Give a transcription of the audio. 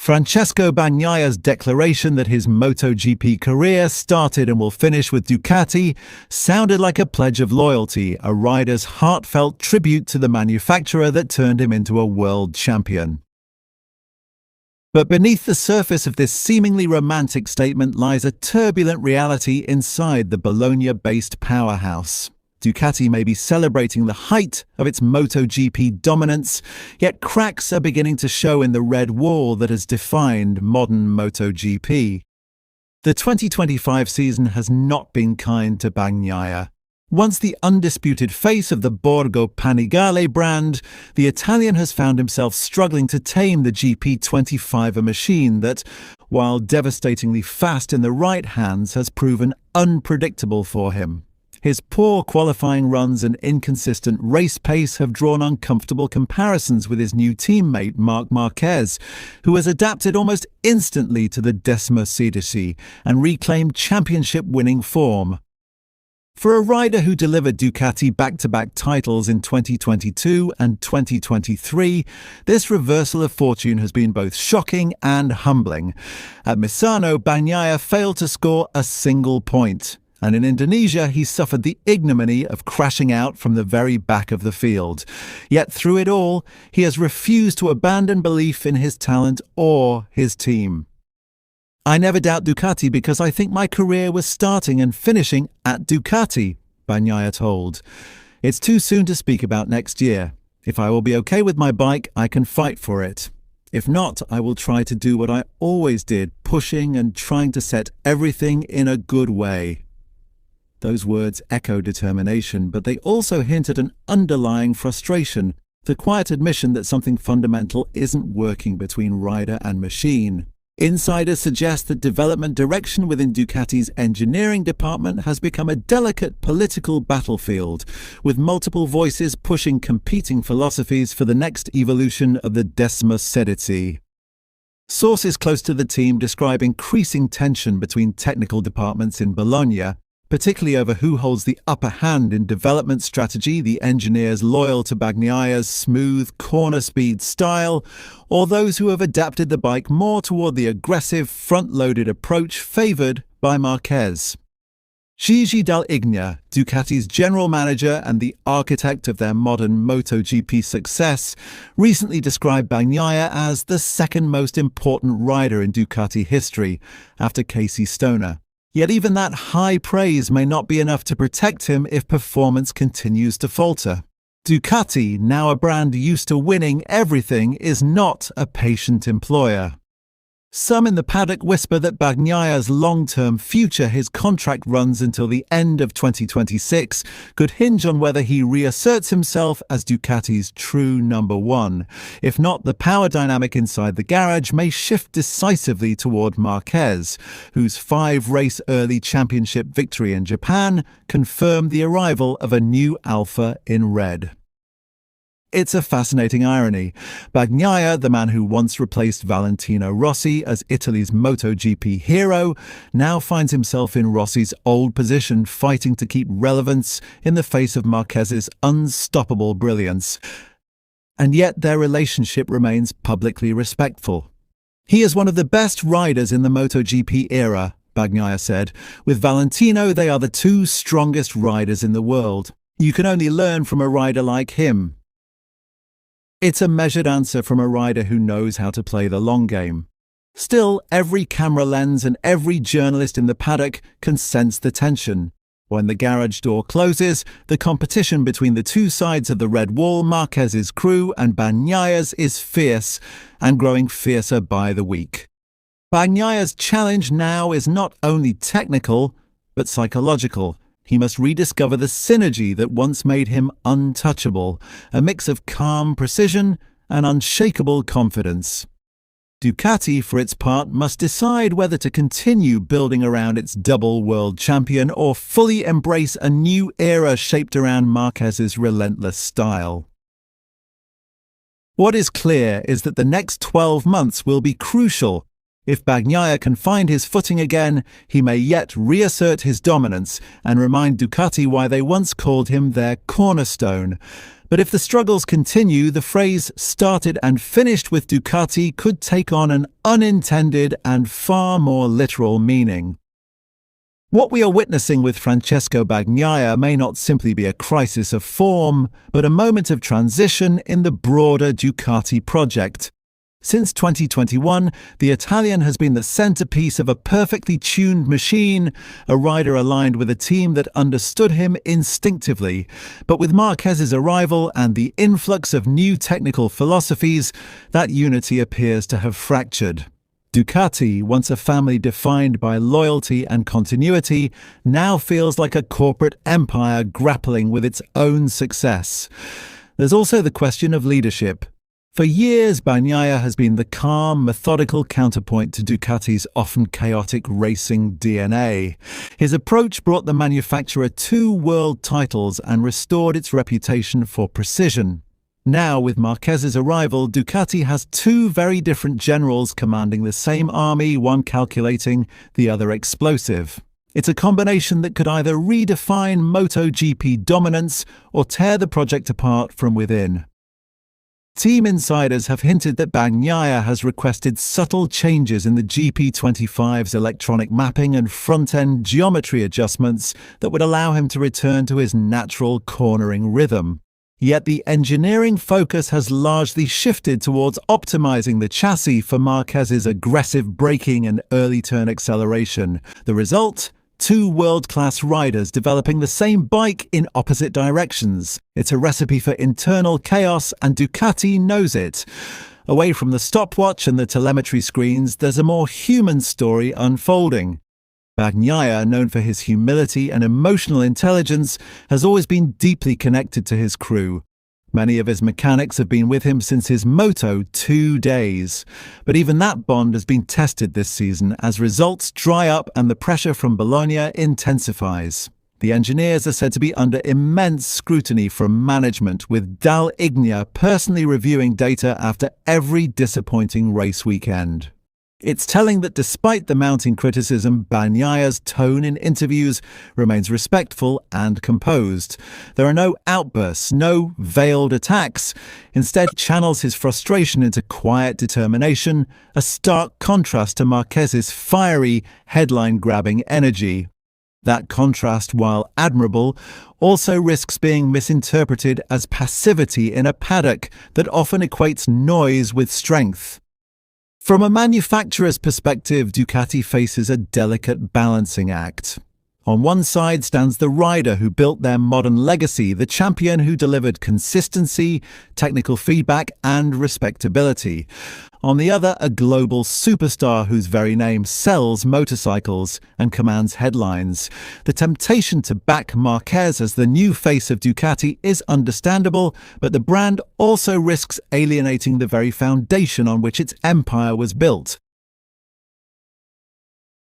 Francesco Bagnaia's declaration that his MotoGP career started and will finish with Ducati sounded like a pledge of loyalty, a rider's heartfelt tribute to the manufacturer that turned him into a world champion. But beneath the surface of this seemingly romantic statement lies a turbulent reality inside the Bologna-based powerhouse. Ducati may be celebrating the height of its MotoGP dominance, yet cracks are beginning to show in the red wall that has defined modern MotoGP. The 2025 season has not been kind to Bagnaia. Once the undisputed face of the Borgo Panigale brand, the Italian has found himself struggling to tame the GP25 machine that, while devastatingly fast in the right hands, has proven unpredictable for him. His poor qualifying runs and inconsistent race pace have drawn uncomfortable comparisons with his new teammate Marc Marquez, who has adapted almost instantly to the Decimo-16 and reclaimed championship-winning form. For a rider who delivered Ducati back-to-back titles in 2022 and 2023, this reversal of fortune has been both shocking and humbling. At Misano, Bagnaia failed to score a single point, and in Indonesia he suffered the ignominy of crashing out from the very back of the field. Yet through it all, he has refused to abandon belief in his talent or his team. "I never doubt Ducati because I think my career was starting and finishing at Ducati," Bagnaia told. "It's too soon to speak about next year. If I will be okay with my bike, I can fight for it. If not, I will try to do what I always did, pushing and trying to set everything in a good way." Those words echo determination, but they also hint at an underlying frustration, the quiet admission that something fundamental isn't working between rider and machine. Insiders suggest that development direction within Ducati's engineering department has become a delicate political battlefield, with multiple voices pushing competing philosophies for the next evolution of the Decimo-16. Sources close to the team describe increasing tension between technical departments in Bologna, particularly over who holds the upper hand in development strategy, the engineers loyal to Bagnaia's smooth corner speed style, or those who have adapted the bike more toward the aggressive front-loaded approach favoured by Marquez. Gigi Dall'Igna, Ducati's general manager and the architect of their modern MotoGP success, recently described Bagnaia as the second most important rider in Ducati history, after Casey Stoner. Yet even that high praise may not be enough to protect him if performance continues to falter. Ducati, now a brand used to winning everything, is not a patient employer. Some in the paddock whisper that Bagnaia's long-term future, his contract runs until the end of 2026, could hinge on whether he reasserts himself as Ducati's true number one. If not, the power dynamic inside the garage may shift decisively toward Marquez, whose 5-race early championship victory in Japan confirmed the arrival of a new alpha in red. It's a fascinating irony. Bagnaia, the man who once replaced Valentino Rossi as Italy's MotoGP hero, now finds himself in Rossi's old position, fighting to keep relevance in the face of Marquez's unstoppable brilliance. And yet their relationship remains publicly respectful. "He is one of the best riders in the MotoGP era," Bagnaia said. "With Valentino, they are the two strongest riders in the world. You can only learn from a rider like him." It's a measured answer from a rider who knows how to play the long game. Still, every camera lens and every journalist in the paddock can sense the tension. When the garage door closes, the competition between the two sides of the red wall, Marquez's crew and Bagnaia's, is fierce and growing fiercer by the week. Bagnaia's challenge now is not only technical, but psychological. He must rediscover the synergy that once made him untouchable, a mix of calm precision and unshakable confidence. Ducati, for its part, must decide whether to continue building around its double world champion or fully embrace a new era shaped around Marquez's relentless style. What is clear is that the next 12 months will be crucial. If Bagnaia can find his footing again, he may yet reassert his dominance and remind Ducati why they once called him their cornerstone. But if the struggles continue, the phrase "started and finished with Ducati" could take on an unintended and far more literal meaning. What we are witnessing with Francesco Bagnaia may not simply be a crisis of form, but a moment of transition in the broader Ducati project. Since 2021, the Italian has been the centerpiece of a perfectly tuned machine, a rider aligned with a team that understood him instinctively. But with Marquez's arrival and the influx of new technical philosophies, that unity appears to have fractured. Ducati, once a family defined by loyalty and continuity, now feels like a corporate empire grappling with its own success. There's also the question of leadership. For years, Bagnaia has been the calm, methodical counterpoint to Ducati's often chaotic racing DNA. His approach brought the manufacturer 2 world titles and restored its reputation for precision. Now, with Marquez's arrival, Ducati has 2 very different generals commanding the same army, one calculating, the other explosive. It's a combination that could either redefine MotoGP dominance or tear the project apart from within. Team insiders have hinted that Bagnaia has requested subtle changes in the GP25's electronic mapping and front-end geometry adjustments that would allow him to return to his natural cornering rhythm. Yet the engineering focus has largely shifted towards optimizing the chassis for Marquez's aggressive braking and early turn acceleration. The result? 2 world-class riders developing the same bike in opposite directions. It's a recipe for internal chaos, and Ducati knows it. Away from the stopwatch and the telemetry screens, there's a more human story unfolding. Bagnaia, known for his humility and emotional intelligence, has always been deeply connected to his crew. Many of his mechanics have been with him since his Moto 2 days. But even that bond has been tested this season as results dry up and the pressure from Bologna intensifies. The engineers are said to be under immense scrutiny from management, with Dal Ignia personally reviewing data after every disappointing race weekend. It's telling that despite the mounting criticism, Bagnaia's tone in interviews remains respectful and composed. There are no outbursts, no veiled attacks. Instead, he channels his frustration into quiet determination, a stark contrast to Marquez's fiery, headline-grabbing energy. That contrast, while admirable, also risks being misinterpreted as passivity in a paddock that often equates noise with strength. From a manufacturer's perspective, Ducati faces a delicate balancing act. On one side stands the rider who built their modern legacy, the champion who delivered consistency, technical feedback, and respectability. On the other, a global superstar whose very name sells motorcycles and commands headlines. The temptation to back Marquez as the new face of Ducati is understandable, but the brand also risks alienating the very foundation on which its empire was built.